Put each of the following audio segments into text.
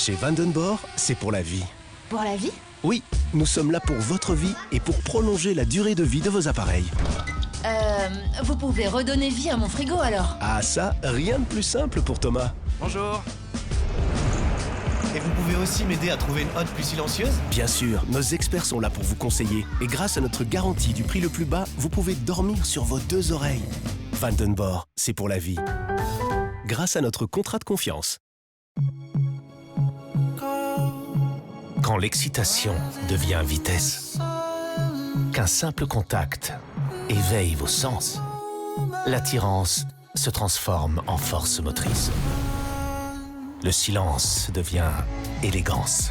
Chez Vandenborg, c'est pour la vie. Pour la vie? Oui, nous sommes là pour votre vie et pour prolonger la durée de vie de vos appareils. Vous pouvez redonner vie à mon frigo alors? Ah ça, rien de plus simple pour Thomas. Bonjour. Et vous pouvez aussi m'aider à trouver une hotte plus silencieuse? Bien sûr, nos experts sont là pour vous conseiller. Et grâce à notre garantie du prix le plus bas, vous pouvez dormir sur vos 2 oreilles. Vandenborg, c'est pour la vie. Grâce à notre contrat de confiance. Quand l'excitation devient vitesse, qu'un simple contact éveille vos sens, l'attirance se transforme en force motrice. Le silence devient élégance.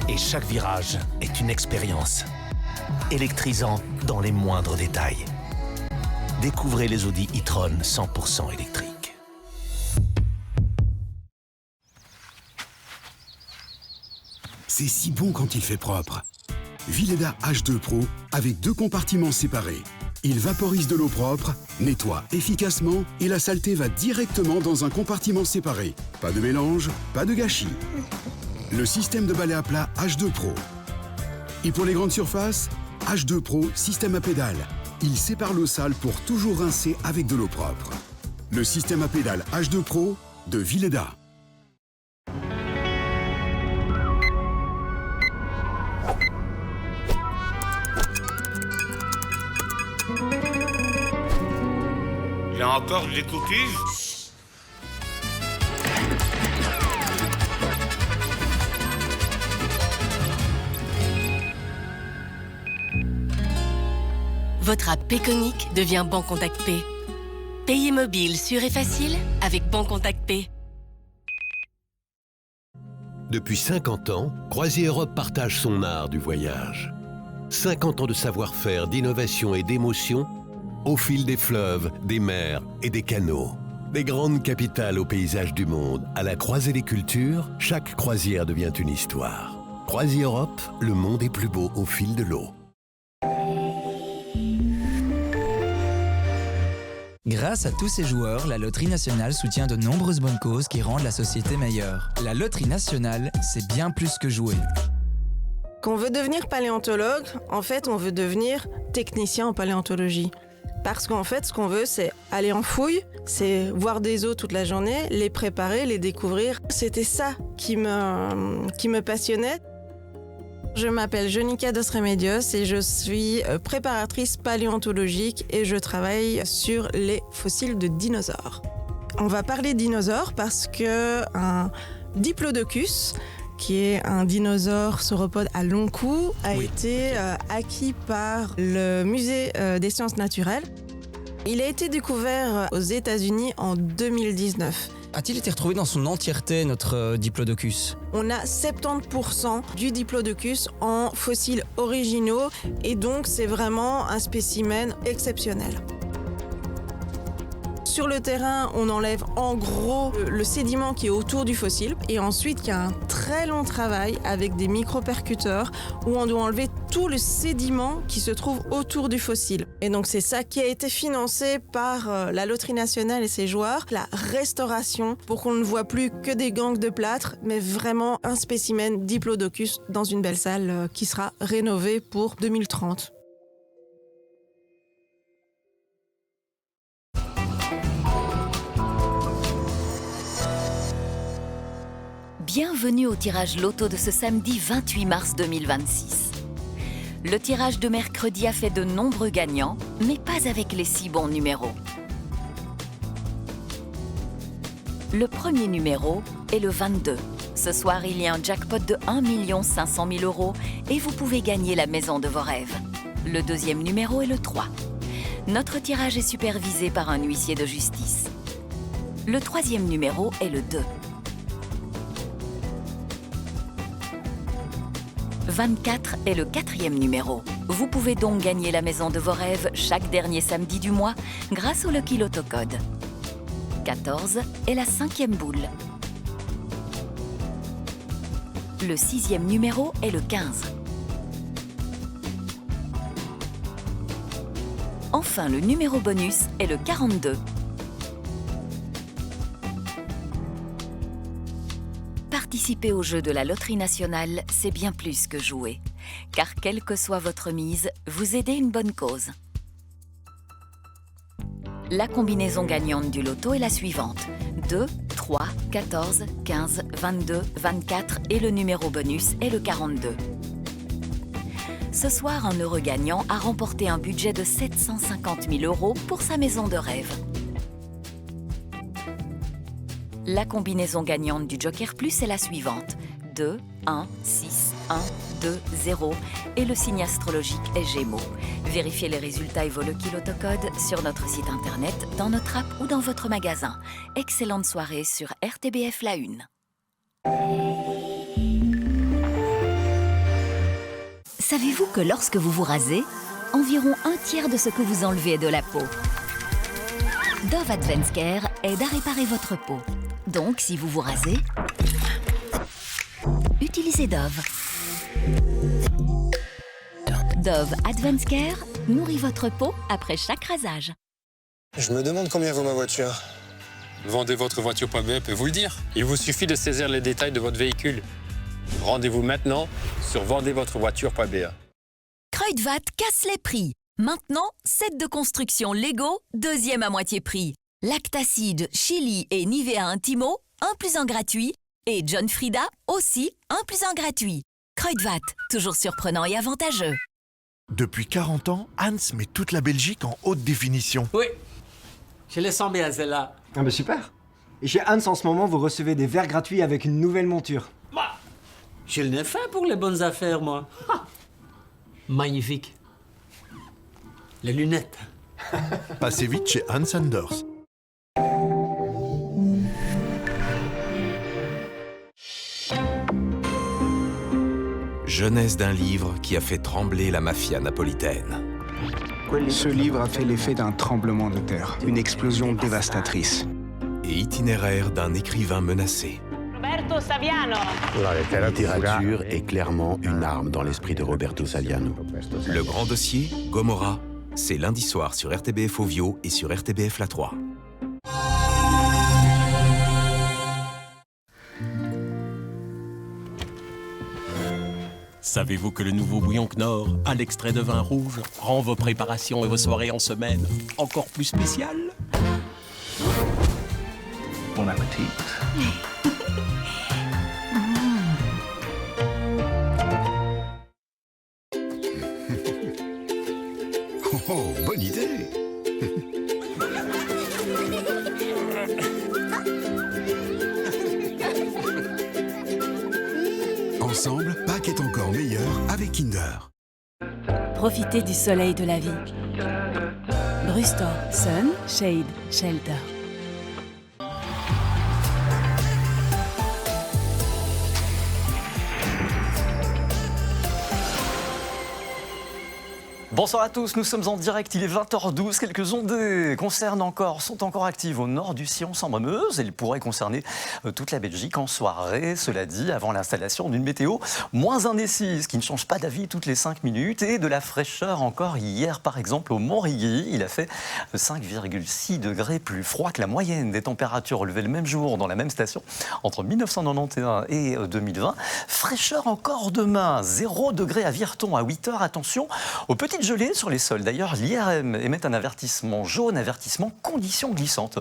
Et chaque virage est une expérience, électrisant dans les moindres détails. Découvrez les Audi e-tron 100% électriques. C'est si bon quand il fait propre. Vileda H2 Pro avec 2 compartiments séparés. Il vaporise de l'eau propre, nettoie efficacement et la saleté va directement dans un compartiment séparé. Pas de mélange, pas de gâchis. Le système de balai à plat H2 Pro. Et pour les grandes surfaces, H2 Pro système à pédale. Il sépare l'eau sale pour toujours rincer avec de l'eau propre. Le système à pédale H2 Pro de Vileda. Il y a encore des cookies? Votre app Payconic devient Bancontact Pay. Payer mobile sûr et facile avec Bancontact Pay. Depuis 50 ans, Croisière Europe partage son art du voyage. 50 ans de savoir-faire, d'innovation et d'émotion au fil des fleuves, des mers et des canaux. Des grandes capitales au paysage du monde, à la croisée des cultures, chaque croisière devient une histoire. Croisière Europe, le monde est plus beau au fil de l'eau. Grâce à tous ces joueurs, la Loterie Nationale soutient de nombreuses bonnes causes qui rendent la société meilleure. La Loterie Nationale, c'est bien plus que jouer. Quand on veut devenir paléontologue, en fait, on veut devenir technicien en paléontologie. Parce qu'en fait, ce qu'on veut, c'est aller en fouille, c'est voir des os toute la journée, les préparer, les découvrir. C'était ça qui me passionnait. Je m'appelle Jonica Dos Remedios et je suis préparatrice paléontologique et je travaille sur les fossiles de dinosaures. On va parler dinosaures parce qu'un Diplodocus, qui est un dinosaure sauropode à long cou, a été acquis par le musée des sciences naturelles. Il a été découvert aux États-Unis en 2019. A-t-il été retrouvé dans son entièreté, notre Diplodocus? On a 70% du Diplodocus en fossiles originaux et donc c'est vraiment un spécimen exceptionnel. Sur le terrain, on enlève en gros le sédiment qui est autour du fossile et ensuite il y a un très long travail avec des micropercuteurs où on doit enlever tout le sédiment qui se trouve autour du fossile. Et donc c'est ça qui a été financé par la Loterie Nationale et ses joueurs, la restauration pour qu'on ne voit plus que des gangs de plâtre, mais vraiment un spécimen Diplodocus dans une belle salle qui sera rénovée pour 2030. Bienvenue au tirage loto de ce samedi 28 mars 2026. Le tirage de mercredi a fait de nombreux gagnants, mais pas avec les 6 bons numéros. Le premier numéro est le 22. Ce soir, il y a un jackpot de 1 500 000 € et vous pouvez gagner la maison de vos rêves. Le deuxième numéro est le 3. Notre tirage est supervisé par un huissier de justice. Le troisième numéro est le 2. 24 est le 4e numéro. Vous pouvez donc gagner la maison de vos rêves chaque dernier samedi du mois grâce au Lucky Loto Code. 14 est la 5e boule. Le 6e numéro est le 15. Enfin, le numéro bonus est le 42. Participer au jeu de la Loterie nationale, c'est bien plus que jouer. Car quelle que soit votre mise, vous aidez une bonne cause. La combinaison gagnante du loto est la suivante. 2, 3, 14, 15, 22, 24 et le numéro bonus est le 42. Ce soir, un heureux gagnant a remporté un budget de 750 000 € pour sa maison de rêve. La combinaison gagnante du Joker Plus est la suivante. 2, 1, 6, 1, 2, 0 et le signe astrologique est Gémeaux. Vérifiez les résultats et vos Lucky Loto codes sur notre site internet, dans notre app ou dans votre magasin. Excellente soirée sur RTBF La Une. Savez-vous que lorsque vous vous rasez, environ un tiers de ce que vous enlevez est de la peau? Dove Advance Care aide à réparer votre peau. Donc, si vous vous rasez, utilisez Dove. Dove Advance Care nourrit votre peau après chaque rasage. Je me demande combien vaut ma voiture. Vendez votre voiture.be peut vous le dire. Il vous suffit de saisir les détails de votre véhicule. Rendez-vous maintenant sur vendezvotrevoiture.be. Kruidvat casse les prix. Maintenant, set de construction Lego, deuxième à moitié prix. Lactacide, Chili et Nivea Intimo, 1 + 1 gratuit. Et John Frieda, aussi 1 + 1 gratuit. Kruidvat, toujours surprenant et avantageux. Depuis 40 ans, Hans met toute la Belgique en haute définition. Oui, je les sens bien, celle-là. Ah bah super. Et chez Hans, en ce moment, vous recevez des verres gratuits avec une nouvelle monture. Bah, j'ai le nez fin pour les bonnes affaires, moi. Ah, magnifique. Les lunettes. Passez vite chez Hans Anders. Jeunesse d'un livre qui a fait trembler la mafia napolitaine. Ce livre a fait l'effet d'un tremblement de terre, une explosion dévastatrice. Et itinéraire d'un écrivain menacé. Roberto Saviano. La littérature est clairement une arme dans l'esprit de Roberto Saviano. Le grand dossier, Gomorrah, c'est lundi soir sur RTBF Ovio et sur RTBF La 3. Savez-vous que le nouveau bouillon Knorr, à l'extrait de vin rouge, rend vos préparations et vos soirées en semaine encore plus spéciales? Bon appétit. Oh, bonne idée. Ensemble, Pâques est encore meilleur avec Kinder. Profitez du soleil de la vie. Brustore, Sun, Shade, Shelter. Bonsoir à tous, nous sommes en direct, il est 20h12, quelques ondes sont encore actives au nord du Sion-Sambre-Meuse. Elles pourraient concerner toute la Belgique en soirée, cela dit, avant l'installation d'une météo -1,6, qui ne change pas d'avis toutes les 5 minutes, et de la fraîcheur encore hier, par exemple, au Mont-Rigui. Il a fait 5,6 degrés plus froid que la moyenne des températures relevées le même jour dans la même station entre 1991 et 2020. Fraîcheur encore demain, 0 degré à Virton à 8h, attention aux petites gelées sur les sols. D'ailleurs, l'IRM émet un avertissement jaune, avertissement conditions glissantes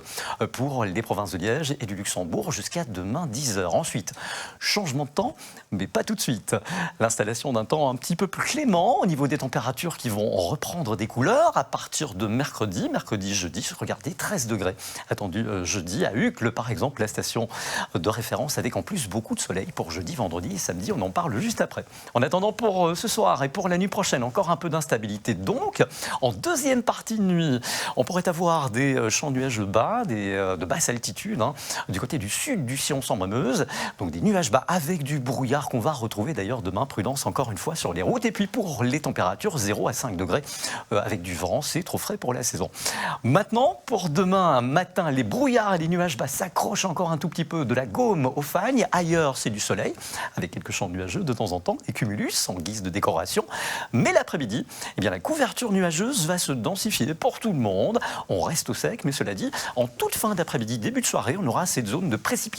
pour les provinces de Liège et du Luxembourg jusqu'à demain 10h. Ensuite, changement de temps, mais pas tout de suite. L'installation d'un temps un petit peu plus clément au niveau des températures qui vont reprendre des couleurs à partir de mercredi, jeudi. Regardez, 13 degrés attendu jeudi à Uccle, par exemple, la station de référence, avec en plus beaucoup de soleil pour jeudi, vendredi et samedi. On en parle juste après. En attendant, pour ce soir et pour la nuit prochaine, encore un peu d'instabilité. Donc, en deuxième partie de nuit, on pourrait avoir des champs nuageux bas, de basse altitude, du côté du sud du Sion-Sambre-Meuse. Donc des nuages bas avec du brouillard qu'on va retrouver d'ailleurs demain. Prudence encore une fois sur les routes. Et puis pour les températures, 0 à 5 degrés avec du vent. C'est trop frais pour la saison. Maintenant, pour demain matin, les brouillards et les nuages bas s'accrochent encore un tout petit peu de la Gaume au Fagne. Ailleurs, c'est du soleil avec quelques champs nuageux de temps en temps et cumulus en guise de décoration. Mais l'après-midi, eh bien, la couverture nuageuse va se densifier pour tout le monde. On reste au sec, mais cela dit, en toute fin d'après-midi, début de soirée, on aura cette zone de précipitation